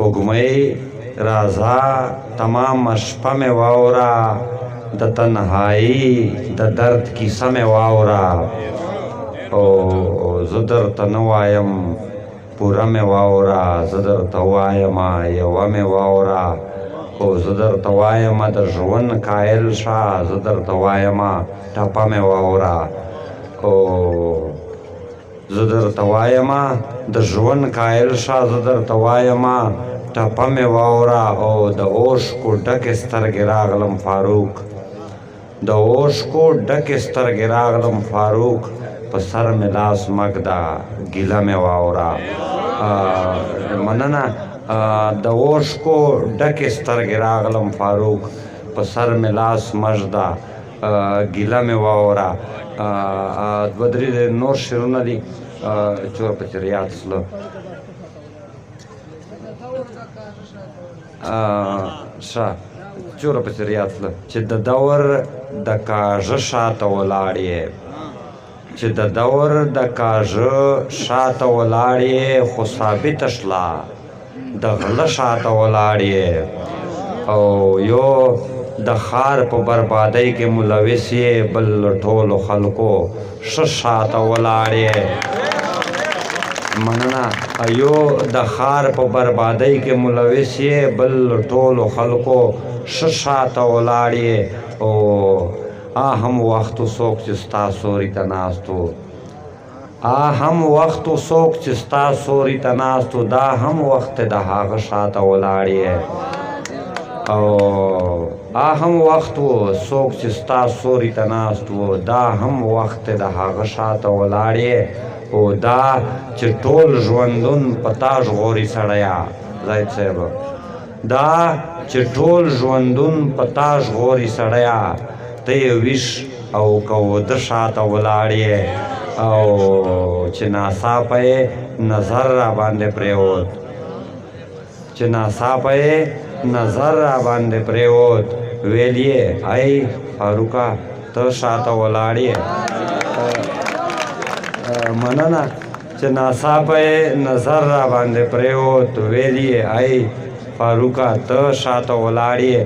سپوږمۍ راځه تمامه شپه مې واوره د تنهایي د درد کیسه مې واوره او زه درته نه وایم پوره مې واوره زه درته وایمه یوه مې واوره او زه درته وایمه د ژوند قایل شه زه درته وایمه ټپه مې واوره او زه درته وایمه د ژوند قایل شه زه درته وایمه ټپه مې واوره او د اوښکو ډکې سترګې راغلم فاروق د اوښکو ډکې سترګې راغلم فاروق په سر مې لاس مږده ګیله مې واوره مننه د اوښکو ډکې سترګې راغلم فاروق په سر مې لاس مږده ګیله مې واوره دوه درې نور شعرونه دي چوره پسې ریاض سله ښه چوره پسې ریاض سله چې د دور د کاږه شاته ولاړ یې چې د دور د کاږه شاته ولاړ یې خو ثابته شله د غله شاته ولاړ یې او یو د ښار په بربادۍ کې ملوث یې بل ټولو خلکو ښه شاته ولاړ یې مننه یو د ښار په بربادۍ کې ملوث یې بل ټولو خلکو ښه شاته ولاړ یې او هم وخت و څوک چې ستا سوري ته ناست و هم وخت و څوک چې ستا سوري ته ناست و دا هم وخت د هغه شاته ولاړ یې او هم وخت و څوک چې ستا سوري ته ناست و دا هم وخت د هغه شاته ولاړ یې او دا چې ټول ژوندون په تا ژغوري سړیا زاهد صاحب دا چې ټول ژوندون په تا ژغوري سړیا ته یې ویش او که وده شاته ولاړ یې او چې ناڅاپه یې نظر راباندې پرېوت چې ناڅاپه یې نظر راباندې پرېوت ویل یې ای فاروقه ته شاته ولاړ یې مننه چې ناڅاپه یې نظر راباندې پرېوت ویل یې ای فاروقه ته شاته ولاړ یې